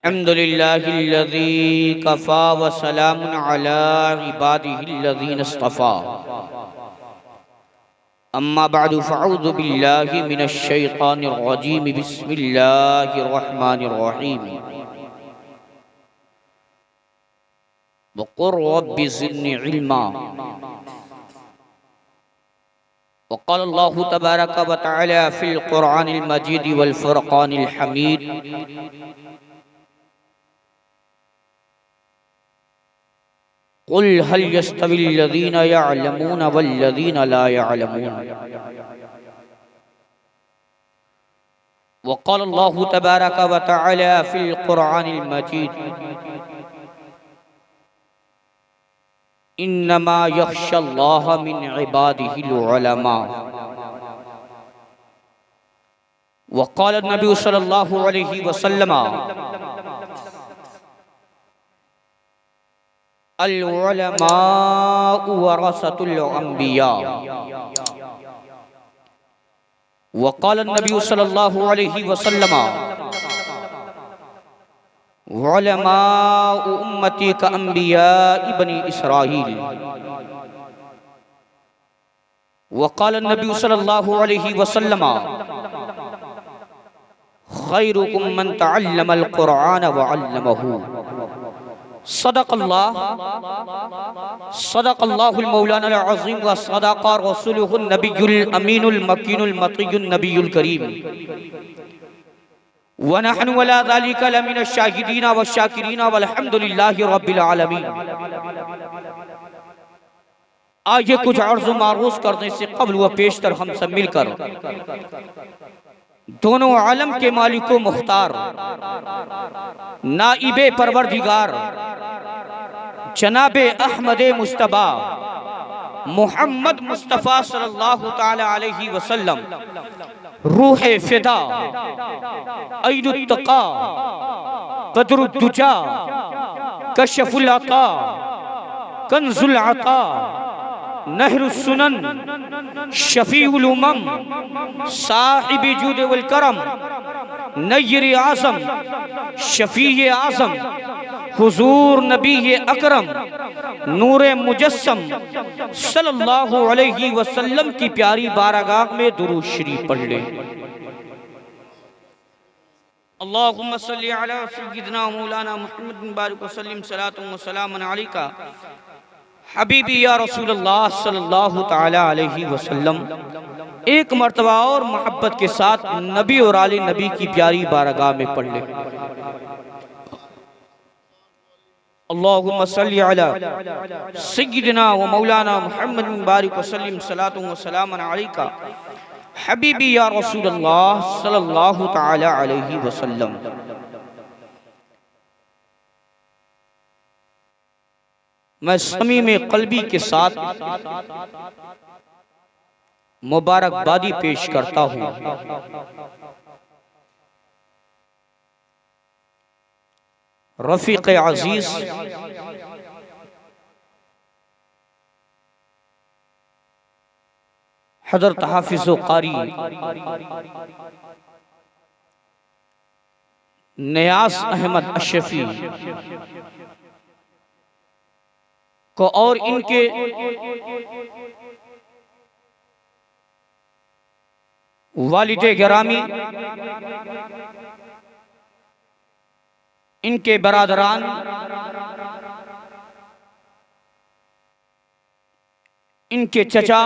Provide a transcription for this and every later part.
अल्हम्दुलिल्लाहिल्लज़ी Kaffa व सलामुन अला इबादिहिल्लज़ीना इस्तफ़ा। अम्मा बअदु फ़अऊज़ु बिल्लाहि मिनश शैतानिर रजीम। बिस्मिल्लाहिर रहमानिर रहीम। वक़ुल रब्बि ज़िदनी इल्मा। वक़ाल अल्लाहु तबारक व तआला फ़िल क़ुरआनिल मजीद वल फ़ुरक़ानिल हमीद। क़ुल हल यस्तविल्लज़ीना यअलमून वल्लज़ीना ला यअलमून। वक़ाल अल्लाहु तबारक व तआला फ़िल क़ुरआनिल मजीद। इन्नमा यख़्शल्लाह मिन इबादिहिल उलमा। वक़ाल नबी सल्लल्लाहु अलैहि वसल्लम अल उलमाउ वरसतुल अंबिया। वक़ाल नबी सल्लल्लाहु अलैहि वसल्लम उलमाउ उम्मती का अंबिया बनी इसराईल। वक़ाल नबी सल्लल्लाहु अलैहि वसल्लम खैरुकुम मन तअल्लमल क़ुरआन व अल्लमहु। सदक़ल्लाहुल मौलाना अज़ीम व सदक़ रसूलुहुन नबियुल अमीनुल मकीनुल मतियुन नबियुल करीम। व नहनु अला ज़ालिका लमिनश शाहिदीन व शाकिरीन वल्हम्दुलिल्लाहि रब्बिल आलमीन। आइए कुछ अर्ज़ मारूज़ करने से क़ब्ल व पेशतर हम सब मिलकर दोनों आलम के मालिको मुख्तार नाइबे परवरदिगार जनाबे अहमदे मुस्तबा मोहम्मद मुस्तफ़ा सल्लल्लाहु ताला अलैहि वसल्लम रूहे फिदा ऐनुत तक़ा बदरुद दुजा कशफुल अता कंजुल अता नहरुस सुनन शफीउल उमम साहिबी जूद वल करम नय्यर आज़म शफी आज़म हुजूर नबी अकरम नूरे मुजस्सम सल्लल्लाहु अलैहि वसल्लम की प्यारी बारगाह में दुरूद शरीफ पढ़ ले। अल्लाहुम्मा सल्ली अला सय्यिदिना मौलाना मुहम्मद बारिक वसल्लिम सलातुन व सलामुन अलैका हबीबी या रसूलल्लाह सल्लल्लाहु ताला अलैहि वसल्लम। एक मर्तबा और मोहब्बत के साथ नबी और आले नबी की प्यारी बारगाह में पढ़ ले। अल्लाहुम्मा सल्ली अला सय्यिदिना व मौलाना मुहम्मद बारिक वसल्लिम सलातुन व सलामुन अलैका हबीबी या रसूलल्लाह सल्लल्लाहु ताला अलैहि वसल्लम। मैं समीम क़ल्बी के साथ मुबारकबादी पेश करता हूँ रफ़ीक़ अज़ीज़ हज़रत हाफ़िज़ व क़ारी नियाज़ अहमद अशरफ़ी को और इनके वालिदे गिरामी, इनके बरादरान, इनके चचा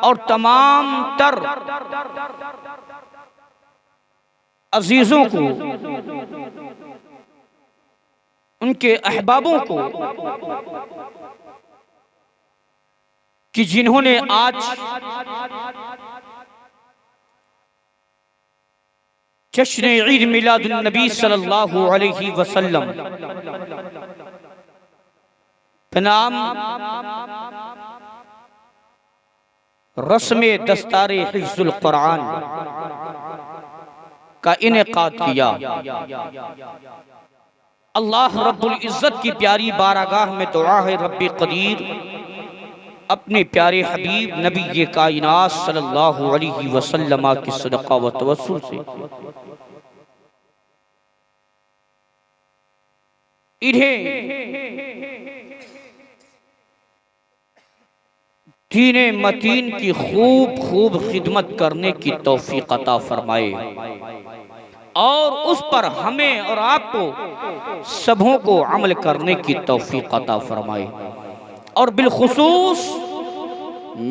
और तमाम तर अजीजों को, उनके अहबाबों को कि जिन्होंने आज जश्न ईद मिलादुन नबी सल्लल्लाहु अलैहि वसल्लम नाम रस्म दस्तारे हिफ्जुल कुरान का इनेकाद किया। अल्लाह रब्बुल इज़्ज़त की प्यारी बारगाह में दुआ है रब्बी कदीर अपने प्यारे हबीब नबी कायनात सल्लल्लाहु अलैहि वसल्लम की सदका व तवस्सुल से इन्हें दीन मतीन की खूब खूब खिदमत करने की तौफीक अता फरमाए और उस पर हमें और आपको सबों को अमल करने की तौफीक अता फरमाए और बिलखुसूस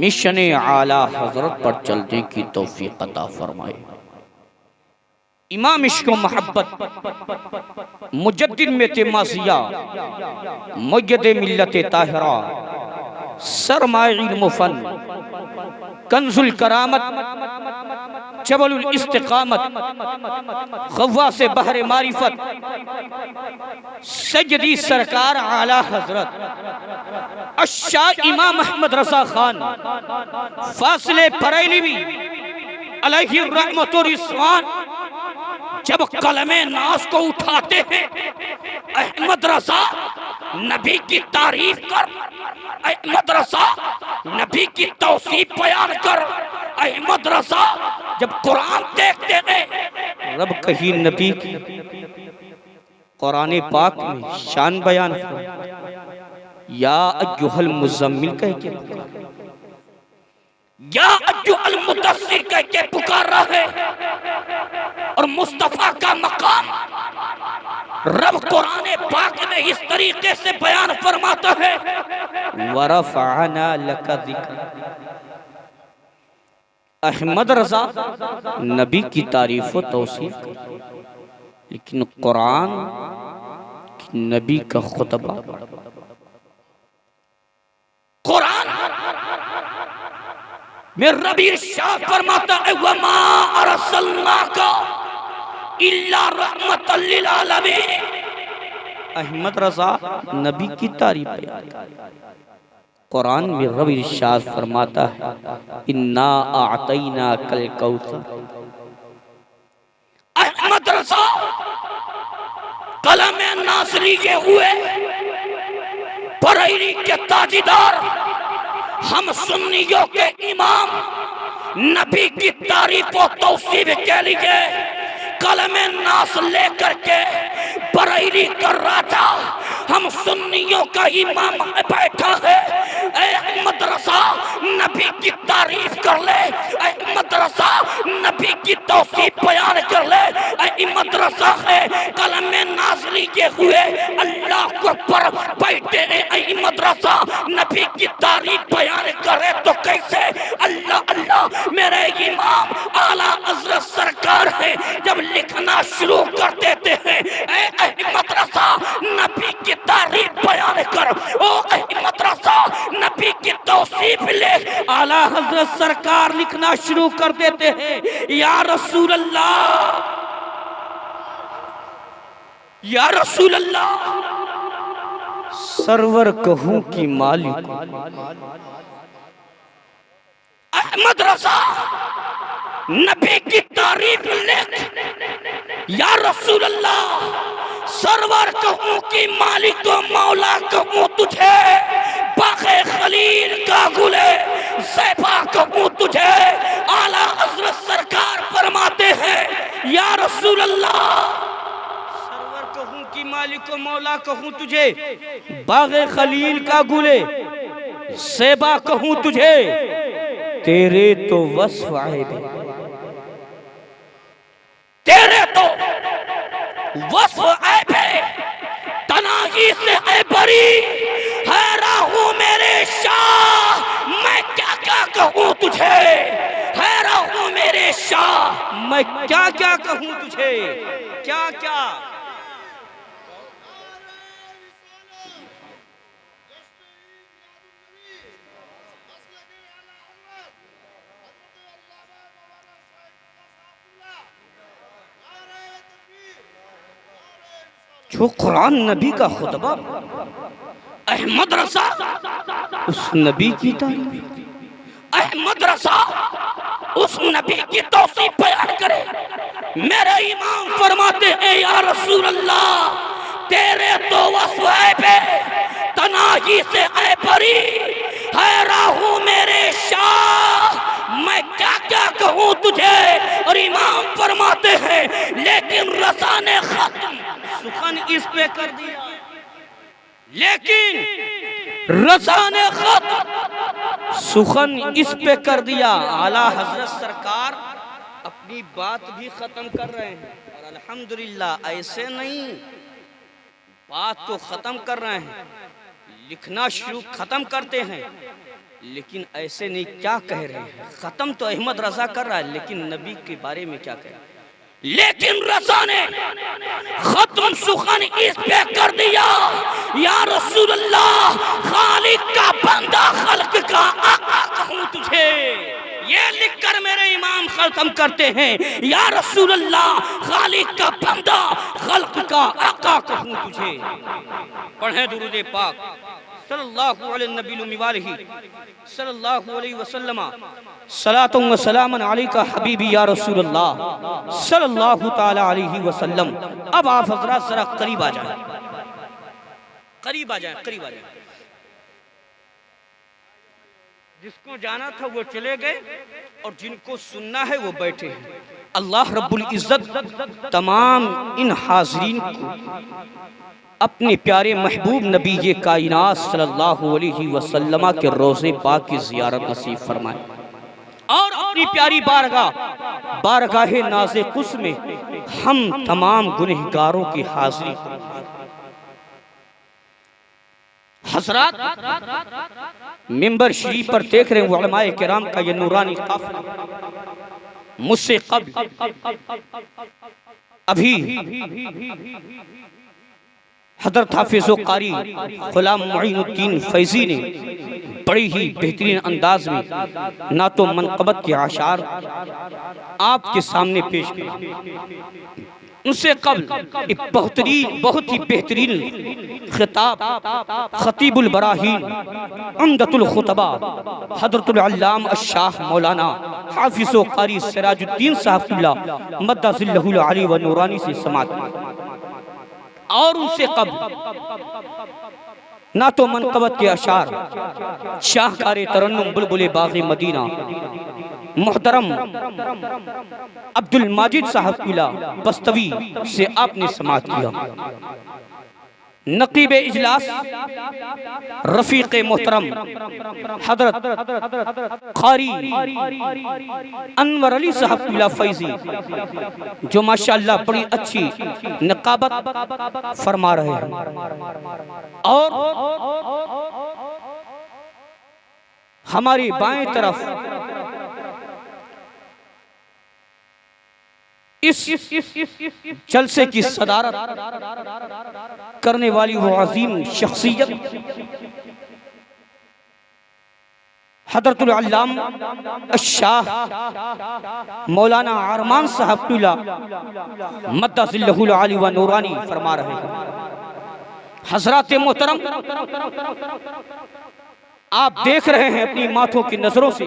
मिशन आला हजरत पर चलने की तौफीक अता फरमाए। इमाम इश्क व मोहब्बत मुजद्दिद में तेमासिया मुज्जद मिल्लत ताहिरा सरमाइल मुफन कंजुल करामत जबलुल इस्तिकामत ग़व्वास बहर मारिफत सज्जदी सरकार आला हजरत अशाह इमाम अहमद रज़ा खान फासिले बरेलवी अलैहि रहमत व रिज़वान जब कलमे नास को उठाते हैं, अहमद रज़ा नबी की तारीफ कर, अहमद रज़ा नबी की तौसीफ बयान कर, अहमद रज़ा जब कुरान देखते हैं, रब कहीं नबी की कुरान पाक में शान बयान कर, या अय्युहल मुज़म्मिल कह के पुकार, या अय्युहल मुदस्सिर कह के पुकार रहा है। और मुस्तफा का मकाम रब कुरान पाक में इस तरीके से बयान फरमाता है, वरफ़अना लका ज़िक्र। अहमद रज़ा नबी की तारीफ व तौसीफ कर, लेकिन कुरान नबी का खुतबा, कुरान में रबी इरशाद फरमाता है, वमा अरसलनाका इल्ला रहमतल लिल आलमीन। अहमद रज़ा नबी की तारीफ है, कुरान में रब इरशाद फरमाता है, इन्ना आतैना कल कौसर। अहमद रज़ा कलम नासरी के हुए बरेली के ताजीदार, हम सुन्नियों के इमाम नबी की तारीफ और तौसीफ के लिए कलम नास लेकर के बरेली का राजा हम सुन्नियों का इमाम बैठा है। अहमद रज़ा नबी की तारीफ कर ले, अहमद रज़ा नबी की तौसीफ बयान कर ले। अहमद रज़ा है कलम नास लिए हुए अल्लाह को पर बैठे हैं। अहमद रज़ा नबी की तारीफ बयान करे तो कैसे? अल्लाह अल्लाह मेरे इमाम आला हज़रत सरकार है, जब लिखना शुरू कर देते हैं, अहमद रज़ा नबी की तारीफ बयान कर, ओ अहमद रज़ा नबी की तौसीफ ले। आला हज़रत सरकार लिखना शुरू कर देते हैं, या रसूल अल्लाह, या रसूल अल्लाह, सरवर कहूं की मालिक। अहमद रज़ा नबी की तारीफ लिख, या रसूल अल्लाह, सरवर कहूं कि मालिक व मौला कहूं तुझे, बाग़े खलील का गुले ज़ैबा कहूं तुझे। आला हज़रत सरकार फरमाते हैं, या रसूल अल्लाह, सरवर कहूं कि मालिक व मौला कहूं तुझे, बाग़े खलील का गुले ज़ैबा कहूं तुझे, तेरे तो वस्फ़ ऐब, तेरे तो वस्फ़ ऐब है, तनाही से ऐ बरी, हैरान हूँ मेरे शाह, मैं क्या क्या कहूँ तुझे, हैरान हूँ मेरे शाह, मैं क्या क्या कहूँ तुझे, क्या क्या। जो कुरान नबी का खुतबा, अहमद रज़ा उस नबी की तारीफ, अहमद रज़ा उस नबी की तौसीफ बयान करे। मेरे इमाम फरमाते हैं, या रसूल अल्लाह, तेरे तो वस्फ़ ऐब है, तनाही से ऐ बरी, हैरान हूँ मेरे शाह, मैं क्या क्या कहूँ तुझे। और इमाम फरमाते हैं, लेकिन रज़ा ने खत्म सुखन इस पे कर दिया, लेकिन रजा ने खत सुखन इस पे कर दिया। आला हजरत सरकार अपनी बात भी खत्म कर रहे हैं, और अल्हम्दुलिल्लाह ऐसे नहीं, बात तो खत्म कर रहे हैं, लिखना शुरू खत्म करते हैं, लेकिन ऐसे नहीं। क्या कह रहे हैं? खत्म तो अहमद रजा कर रहा है, लेकिन नबी के बारे में क्या कह रहे हैं? लेकिन रजा ने खत्म सुखन इस पे कर दिया, या रसूल अल्लाह, खालिक का बंदा खल्क का आका कहूं तुझे। ये लिखकर मेरे इमाम खत्म करते हैं, या रसूल अल्लाह, खालिक का बंदा खल्क का आका कहूं तुझे। पढ़े दुरूद पाक सल्लल्लाहु अलैहि वसल्लम, सलातु व सलामन अलैका हबीबी या रसूल अल्लाह सल्लल्लाहु ताला अलैहि वसल्लम। अब आप हजरात जरा करीब आ जाएं, करीब आ जाएं, करीब आ जाएं। जिसको जाना था वो चले गए, और जिनको सुनना है वो बैठे हैं। अल्लाह रब्बुल इज्जत तमाम इन हाजरीन को अपने प्यारे महबूब नबी ये कायनात सल्लल्लाहु अलैहि वसल्लम के रोज़े पाक की ज़ियारत नसीब फरमाए, और अपनी प्यारी बारगाहे नाज़े कुस में हम तमाम गुनहगारों की हाज़िरी। हज़रात मिंबर शरीफ पर देख रहे हैं उलमाए किराम का ये नूरानी काफ़िला। मुझसे क़ब्ल अभी हज़रत हाफिज़ कारी ग़ुलाम मुईनुद्दीन फैज़ी ने बड़ी ही बेहतरीन अंदाज में ना तो मनक़बत के आशार आपके सामने पेश किए। उनसे क़ब्ल एक बहुत ही बेहतरीन खिताब खतीबुल बराहीन उम्दतुल खुतबा हज़रतुल अल्लाम अश-शाह मौलाना हाफिज़ कारी सिराजुद्दीन साहब मद्दज़िल्लहुल अली व नूरानी से समाअत। और उनसे क़ब्ल ना तो मनक़बत के अशार शाहकार तरन्नुम बुलबुल बाग़ी मदीना मोहतरम अब्दुल माजिद साहब किला बस्तवी से आपने समाअत किया। नकीब इजलास रफीक मोहतरम हजरत कारी अनवर अली साहब किला फैजी, जो माशाअल्लाह बड़ी अच्छी नकाबत फरमा रहे हैं। और हमारी बाएं तरफ इस जलसे की सदारत करने वाली वो अजीम शख्सियत हज़रतुल अल्लाम अश-शाह मौलाना अरमान साहब किला मद्दज़िल्लहुल अली व नूरानी फरमा रहे हैं। हज़रात मोहतरम, आप देख रहे हैं अपनी माथों की नजरों से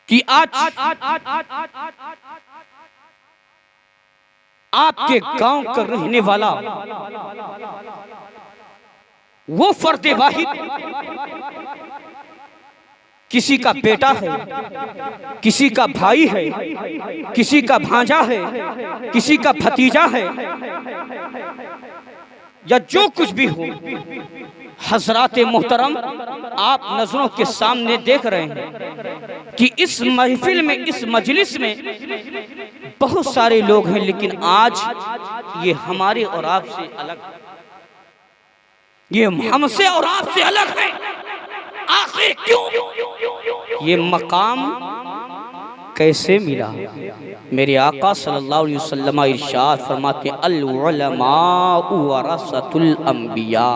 कि आज आपके गांव का रहने वाला वो फर्द वाहिद किसी का बेटा है, किसी का भाई है, किसी का भांजा है, किसी का भतीजा है, या जो कुछ भी हो, हजरात मोहतरम आप नजरों के सामने देख रहे हैं कि इस महफिल में, इस मजलिस में बहुत सारे लोग हैं, लेकिन आज ये हमारे और आपसे अलग, ये हमसे और आपसे अलग है। आखिर क्यों? ये मकाम कैसे मिला? मेरे आका सल्लल्लाहु अलैहि वसल्लम इरशाद फरमाते अल उलमाउ वरसतुल अंबिया।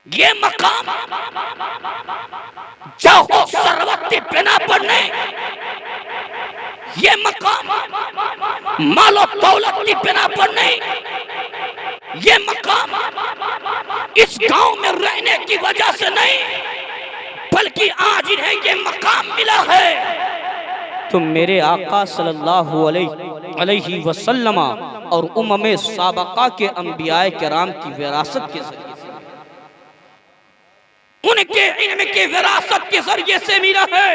ये मकाम जाहो सरवती बिना पढ़ने, ये मकाम मालो दौलत की बिना पढ़ने, ये मकाम इस गांव में रहने की वजह से नहीं, बल्कि आज इन्हें ये मकाम मिला है तो मेरे आका सल्लल्लाहु अलैहि वसल्लम और उम्मे साबका के अंबियाए किराम की विरासत के जरिए से, उनके इल्म की विरासत के जरिए से मिला है।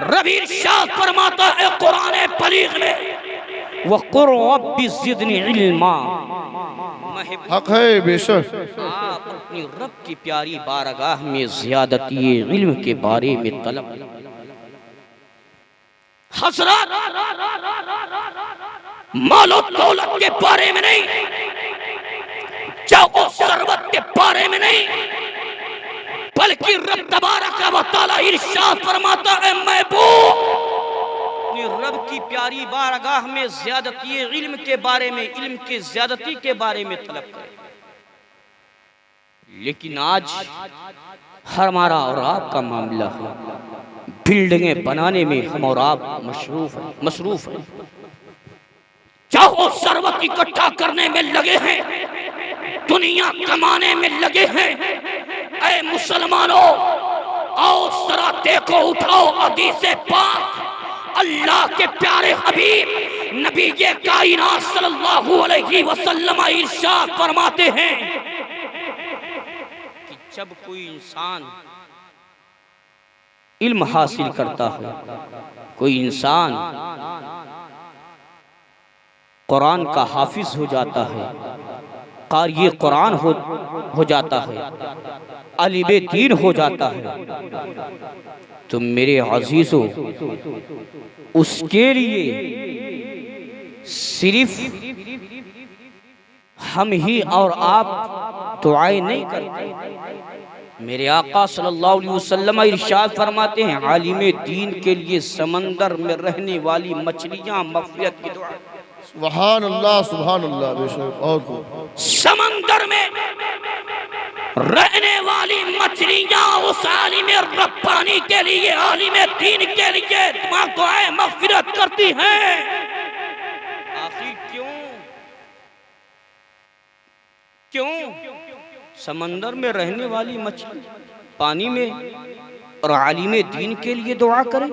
रबी इरशाद फरमाता है कुरान पलीग में वक़ुर रब्बि ज़िदनी इल्मा। हक है बेशक। आप अपनी रब की प्यारी बारगाह में ज़ियादती इल्म के बारे में तलब। हसरत मालो दौलत के बारे में नहीं, चाहो सरवत के बारे में नहीं, बल्कि रब तबारक व तआला इरशाद फरमाता है महबूब अपनी रब की प्यारी बारगाह में ज़्यादती इल्म के बारे में, इल्म की ज़्यादती के बारे में तलब करे। लेकिन आज हमारा और आपका मामला है, बिल्डिंगें बनाने में हम और आप मसरूफ हैं, चाहो सरवत इकट्ठा करने में लगे हैं, दुनिया कमाने में लगे हैं। ऐ मुसलमानों, आओ जरा देखो, उठाओ हदीसे पाक, अल्लाह के प्यारे हबीब नबी ये कायनात सल्लल्लाहु अलैहि वसल्लम इरशाद फरमाते हैं कि जब कोई इंसान इल्म हासिल करता है, कोई इंसान कुरान का हाफिज हो जाता है, क़ारी कुरान हो जाता है, आलिम दीन हो जाता है, तो मेरे अजीजों उसके लिए सिर्फ हम ही और आप दुआएं नहीं करते। मेरे आका सल्लल्लाहु अलैहि वसल्लम इरशाद फरमाते हैं, आलिम दीन के लिए समंदर में रहने वाली मछलियां मग़फ़िरत की दुआ। सुभान अल्लाह, सुभान अल्लाह, बेशक बहुत खूब। समंदर में रहने वाली मछलियां उस आलिम रब्बानी के लिए, आलिम दीन के लिए दुआएं मग़फ़िरत करती हैं। आखिर क्यों समंदर में रहने वाली मछली पानी में और आलिम दीन के लिए दुआ करे,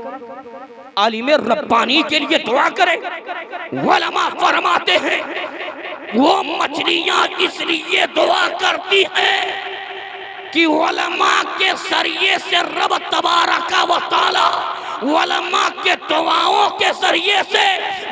आलिम रब्बानी के लिए दुआ करे। उलमा फरमाते हैं वो मछलियां इसलिए दुआ करती हैं कि उलमा के जरिए से रब तबारक व तआला उलमा के दुआओं के जरिए से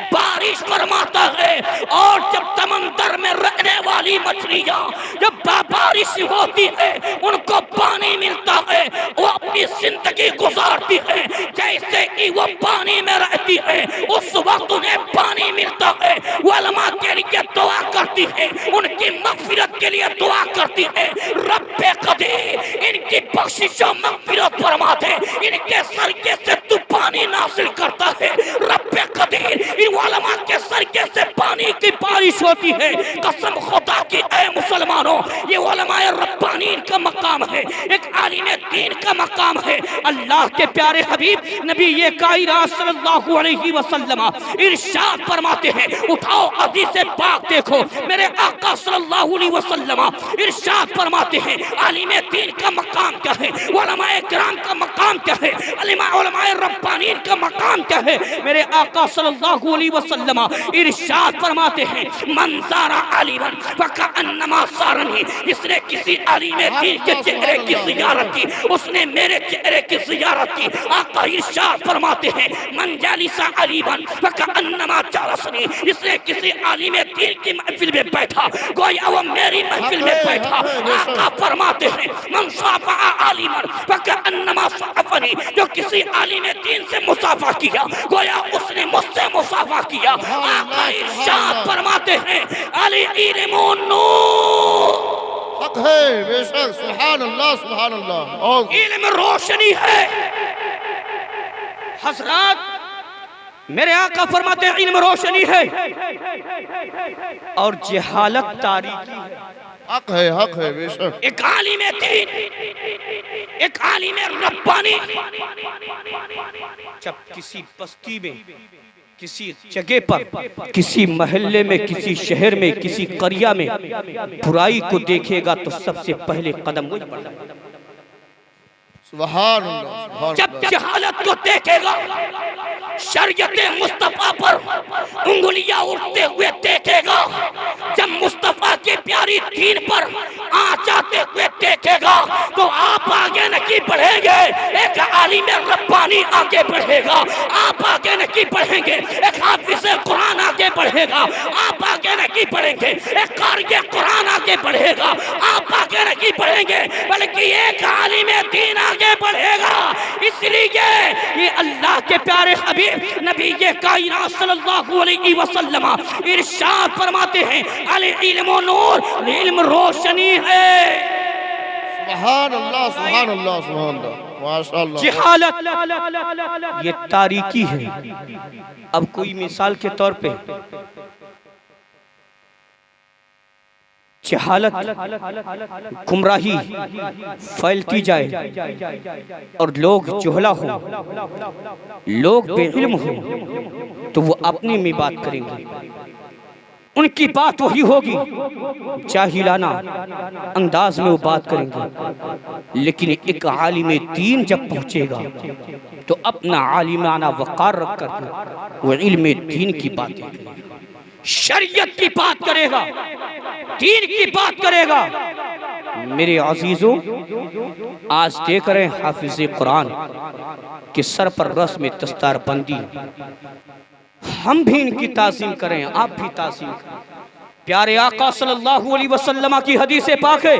बारिश फरमाता है। और जब समंदर में रहने वाली मछलियां जब बारिश होती है, उनको पानी मिलता है, वो अपनी जिंदगी गुजारती है जैसे कि वो पानी में रहती है, उस वक्त उन्हें पानी मिलता है। उलमा के लिए दुआ करती है, उनकी मग़फ़िरत के लिए दुआ करती है। रब्बे कदीर इनकी बख्शिश और मग़फ़िरत फरमा दे, इनके सरिये से तू पानी नाज़िल करता है। रब्बे कदीर इन उलमा के सरिये से पानी की बारिश होती है। कसम खुदा की ऐ मुसलमानों, ये उलमाए रब्बानी का मकाम है, एक आलिम दीन का मकाम है। अल्लाह के प्यारे हबीब नबी ये कायनात सल्लल्लाहु अलैहि वसल्लम इरशाद फरमाते हैं, उठाओ हदीस पाक देखो, मेरे आका सल्लल्लाहु अलैहि वसल्लम इरशाद फरमाते हैं आलिम दीन का मकाम क्या है, उलमाए किराम का मकाम क्या है, उलमाए रब्बानी का मकाम क्या है। मेरे आका सल्लल्लाहु अलैहि वसल्लम इरशाद फरमाते हैं मंज़ारा आलिमन फकअन्नमा सारनी, जिसने किसी आलिम दीन के चेहरे की ज़ियारत की उसने मेरे चेहरे की ज़ियारत की। आका इरशाद फरमाते हैं मंजालिसा आलिमन फकअन्नमा जालसनी, जिसने किसी आलिम दीन की महफिल में बैठा गोया वो मेरी महफिल में बैठा। आका फरमाते हैं मंसाफा आलिमन फकअन्नमा साफनी, जो किसी आलिम दीन से मुसाफा किया गोया उसने मुझसे मुसाफा किया। आका इरशाद फरमाते हैं अली इल्मुन नूर, हक है बेशक। सुभान अल्लाह, सुभान अल्लाह। और इल्म रोशनी है। हज़रात मेरे आका फरमाते हैं इल्म रोशनी है और जहालत तारीकी है। हक है, हक है बेशक। एक आलिम दीन, एक आलिम रब्बानी जब किसी बस्ती में, किसी जगह पर, किसी मोहल्ले में, किसी शहर में, किसी करिया में बुराई को देखेगा तो सबसे पहले कदम वही बढ़ाएगा। सुभान अल्लाह। जब जहालत को देखेगा, शरीयते मुस्तफा पर उंगलियां उठते हुए देखेगा, जब मुस्तफा की प्यारी दीन पर आँच आते हुए देखेगा तो आप आगे नहीं बढ़ेंगे, एक आलिम रब्बानी आगे बढ़ेगा। आप आगे नहीं बढ़ेंगे, एक हाफिज़ कुरान आगे बढ़ेगा, आप आगे नहीं बढ़ेंगे। एक कारी कुरान आगे बढ़ेगा, आप आगे नहीं बढ़ेंगे, बल्कि एक आलिम दीन आगे बढ़ेगा। इसलिए ये अल्लाह के प्यारे हबीब नबी ये कायनात सल्लल्लाहु अलैहि वसल्लम इरशाद फरमाते हैं, अल इल्म नूर, इल्म रोशनी है। सुभान अल्लाह, सुभान अल्लाह, सुभान अल्लाह, माशाअल्लाह। जहालत ये तारीकी है। अब कोई मिसाल के तौर पे जहालत गुमराही फैलती जाए और लोग जुहला हो, लोग बेइल्म हो, तो वो अपने में बात करेंगे, उनकी बात वही होगी, जाहिलाना अंदाज में वो बात करेंगे। लेकिन एक आलिम दीन जब पहुंचेगा तो अपना आलिमाना वक़ार रख कर वो इल्म दीन की बातें करेगा, शरीयत की बात करेगा, दीन की बात करेगा। मेरे अजीजों, आज देख रहे हैं हाफिज़े कुरान के सर पर रस्म दस्तार बंदी, हम भी इनकी ताज़ीम करें, आप भी ताज़ीम करें। प्यारे आका सल्लल्लाहु अलैहि वसल्लम की हदीस पाक है,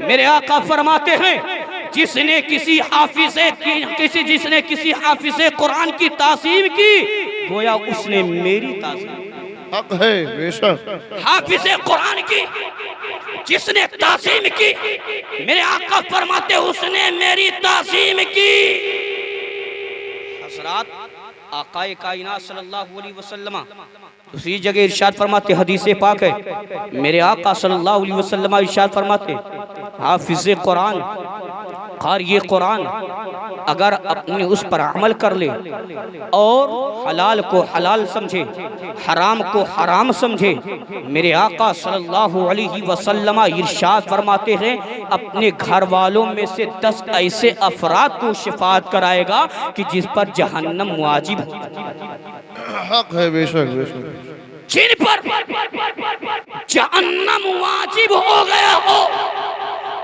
मेरे आका फरमाते हैं, जिसने किसी हाफिज़े कुरान की ताज़ीम की, गोया उसने मेरी ताज़ीम। हक है बेशक। हाफिज़े कुरान की जिसने ताज़ीम की, मेरे आका फरमाते उसने मेरी ताज़ीम की। हज़रात, आकाए कायनात सल्लल्लाहु अलैहि वसल्लम दूसरी जगह इरशाद फरमाते, हदीस पाक है, मेरे आका सल्लल्लाहु अलैहि वसल्लम इरशाद फरमाते, हाफिज़े कुरान, क़ारी कुरान अगर अपने उस पर अमल कर ले और हलाल को हलाल समझे, हराम को हराम समझे, मेरे आका सल्लल्लाहु अलैहि वसल्लम इरशाद फरमाते हैं, अपने घर वालों में से 10 ऐसे अफराद को शिफात कराएगा कि जिस पर जहन्नम वाजिब हो। हक है बेशक, बेशक। जिन पर जहन्नम वाजिब हो गया हो,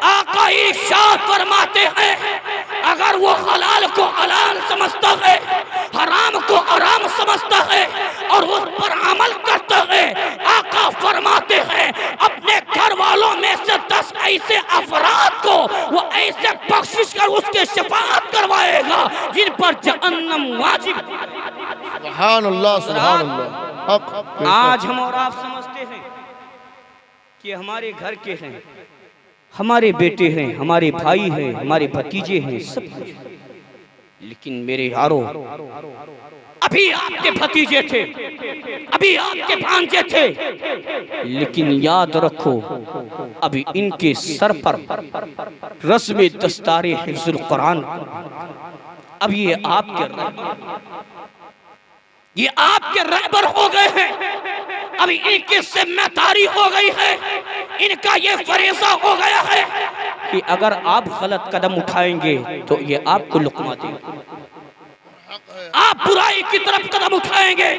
आका इरशाद फरमाते हैं, अगर वो हलाल को हलाल समझता है, हराम को हराम समझता है और उस पर अमल करता है, आका फरमाते हैं अपने घर वालों में से 10 ऐसे अफराद को वो ऐसे बख्शिश कर उसके शफाअत करवाएगा जिन पर जहन्नम वाजिब। सुभान अल्लाह, सुभान अल्लाह। हक। आज हम और आप समझते हैं कि हमारे घर के हैं, हमारे बेटे हैं, हमारे भाई हैं, हमारे भतीजे हैं, सब। लेकिन मेरे यारो, अभी आपके भतीजे थे, अभी आपके भांजे थे, लेकिन याद रखो अभी इनके सर पर रस्म दस्तारे हिफ्जुल कुरान, अब ये आपके रहबर हो गए हैं, अभी इनकी जिम्मेदारी हो गई है, इनका ये फरीज़ा हो गया है कि अगर आप गलत कदम उठाएंगे तो ये आपको लुक़मा देंगे, आप बुराई की तरफ कदम उठाएंगे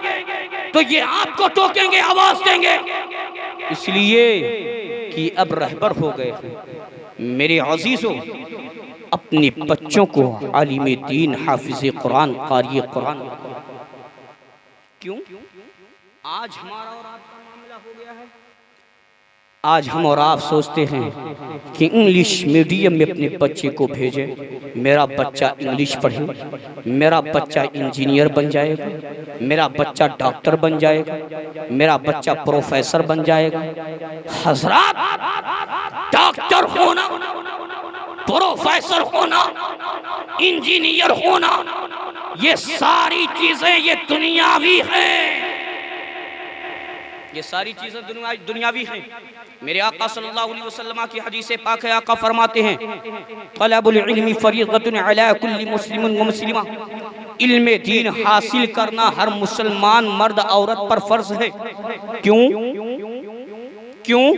तो ये आपको टोकेंगे, आवाज देंगे। इसलिए कि अब रहबर हो गए हैं। मेरे अजीजों, अपने बच्चों को आलिम दीन, हाफिज़े कुरान, क़ारी कुरान, क्यों आज हमारा और आपका मामला हो गया है, आज हम और आप सोचते हैं कि इंग्लिश मीडियम में अपने बच्चे को भेजें, मेरा बच्चा इंग्लिश पढ़े, मेरा बच्चा इंजीनियर बन जाएगा, मेरा बच्चा डॉक्टर बन जाएगा, मेरा बच्चा प्रोफेसर बन जाएगा। हज़रात, डॉक्टर होना, प्रोफेसर होना, इंजीनियर होना, ये सारी चीजें ये दुनियावी हैं, ये सारी चीजें दुनियावी हैं। मेरे आका सल्लल्लाहु अलैहि वसल्लम की हदीस पाक है, आका फरमाते हैं, तलबुल इल्मी फरीज़तुन अला कुल्ली मुस्लिमिन व मुस्लिमा, इल्म दीन हासिल करना हर मुसलमान मर्द औरत पर फर्ज है। क्यों?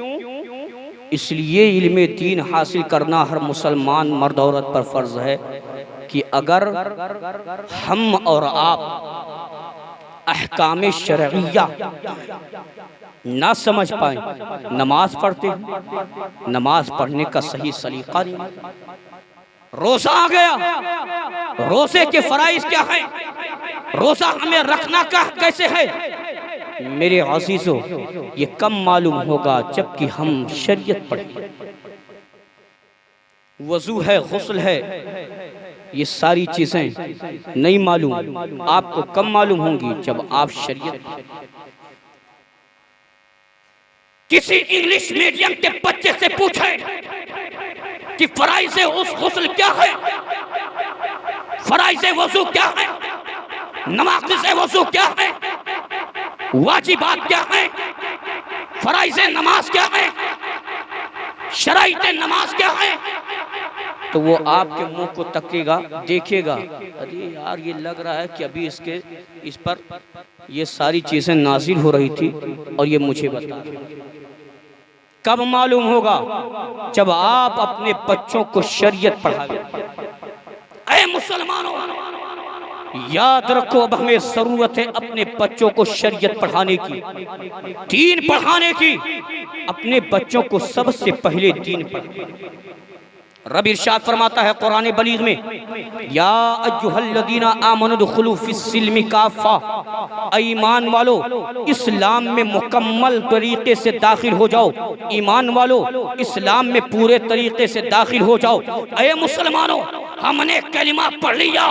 इसलिए इल्म दीन हासिल करना हर मुसलमान मर्द औरत पर फर्ज है कि अगर हम और आप अहकाम शरइया ना समझ पाए, नमाज पढ़ते हैं, नमाज पढ़ने का सही सलीका नहीं, रोजा आ गया, रोजे के फराइज क्या है, रोजा हमें रखना का कैसे है, मेरे अज़ीज़ों, ये कब मालूम होगा जबकि हम शरीयत पढ़ें। वज़ू है, गुस्ल है, ये सारी चीजें नहीं मालूम, आपको कब मालूम होंगी जब आप शरीयत। किसी इंग्लिश मीडियम के बच्चे से पूछे कि फराइज़े उस गुस्ल क्या है, फराइज़े वज़ू क्या है, नवाक़िज़े वज़ू क्या है, वाजिबात क्या है, फराइज़े नमाज क्या है, शराइते नमाज क्या है, तो वो आपके मुंह को तकेगा, देखेगा, अरे यार ये लग रहा है कि अभी इस पर ये सारी चीजें नाजिल हो रही थी और ये मुझे बता। कब मालूम होगा जब आप अपने बच्चों को शरीयत पढ़ाएं। ऐ मुसलमानों, याद रखो, अब हमें जरूरत है अपने बच्चों को शरीयत पढ़ाने की, दीन पढ़ाने की। अपने बच्चों को सबसे पहले दीन पढ़ाएं। रब इरशाद फरमाता है कुरान बलीग में, या अय्युहल्लज़ीना आमनु दुखुलू फिस्सिल्मि काफ़ा, ईमान वालो इस्लाम में मुकम्मल तरीके से दाखिल हो जाओ, ईमान वालो इस्लाम में पूरे तरीके से दाखिल हो जाओ। ऐ मुसलमानों, हमने कलिमा पढ़ लिया,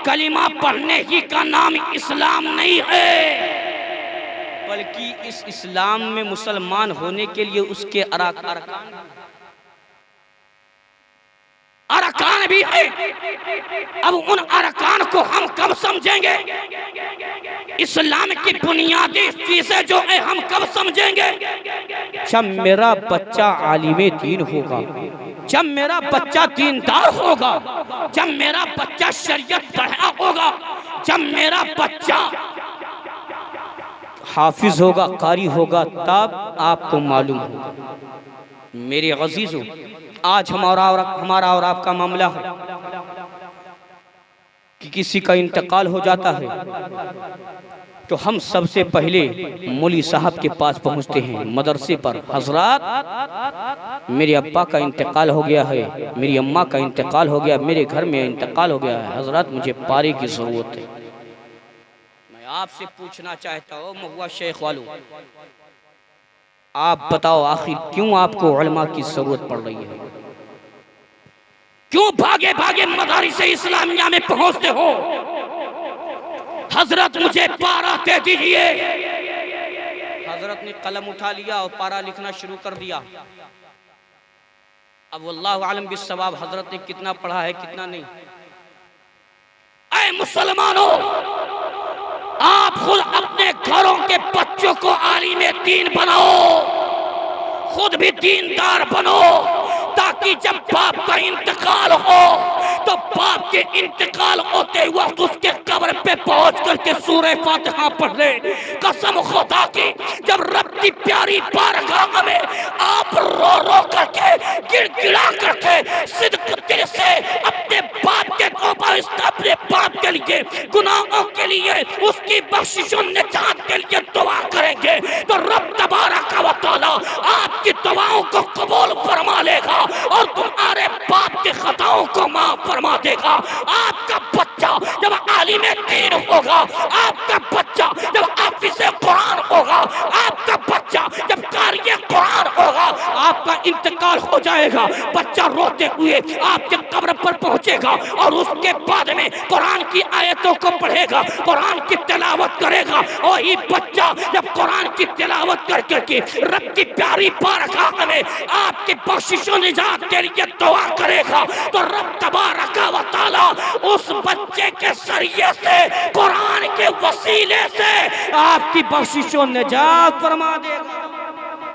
कलिमा पढ़ने ही का नाम इस्लाम नहीं है, बल्कि इस इस्लाम में मुसलमान होने के लिए उसके अरकान भी है। अब उन अरकान को हम कब समझेंगे? इस्लाम की बुनियादी चीजें जो है हम कब समझेंगे? जब मेरा बच्चा आलिमे दीन होगा, जब मेरा बच्चा दीनदार होगा, जब मेरा बच्चा शरीयत पढ़ा होगा, जब मेरा बच्चा हाफिज होगा, कारी होगा, तब आपको मालूम होगा। मेरे अजीजों, आज हमारा और आपका मामला है कि किसी का इंतकाल हो जाता है तो हम सबसे पहले मौलवी साहब के पास पहुंचते हैं, मदरसे पर। हजरात, मेरे अब्बा का इंतकाल हो गया है, मेरी अम्मा का इंतकाल हो गया, मेरे घर में इंतकाल हो गया है, हजरात मुझे पारे की जरूरत है। मैं आपसे पूछना चाहता हूँ महुआ शेख वालों, आप बताओ आखिर क्यों आपको उलमा की जरूरत पड़ रही है? क्यों भागे भागे मदारिस इस्लामिया में पहुंचते हो? हजरत मुझे पारा दे दीजिए। हजरत ने कलम उठा लिया और पारा लिखना शुरू कर दिया। अब वल्लाहु आलम बिस्सवाब हजरत ने कितना पढ़ा है कितना नहीं। ऐ मुसलमानों, आप खुद अपने घरों के बच्चों को आलिमे दीन बनाओ, खुद भी दीनदार बनो, ताकि जब बाप का इंतकाल हो तो बाप के इंतकाल होते वक्त उसके कब्र पे पहुंच करके सूरह फातिहा पढ़ ले। कसम खुदा की, जब रब की प्यारी बारगाह में आप रो रो करके गिड़गिड़ा करके सिद्क दिल से अपने बाप के अपने बाप के लिए, गुनाहों के लिए, उसकी बख्शिश और निजात के लिए दुआ करेंगे तो रब तबारक व तआला आपकी दुआओं को कबूल फरमा लेगा और तुम्हारे बाप की खताओं को माफ फरमा देगा। आपका बच्चा जब आलिमे दीन होगा, आपका बच्चा जब हाफिज़े कुरान होगा, आपका बच्चा जब कारी कुरान होगा, आपका इंतकाल हो जाएगा, बच्चा रोते हुए आपके कब्र पर पहुंचेगा और उसके बाद में कुरान की आयतों को पढ़ेगा, कुरान की तिलावत करेगा। और ये बच्चा जब कुरान की तिलावत कर करके रब की प्यारी बारगाह में आपकी बख्शिश और निजात के लिए दुआ करेगा तो रब तबारक व तआला उस बच्चे के जरिए से, कुरान के वसीले से आपकी बख्शिश और निजात फरमा देगा।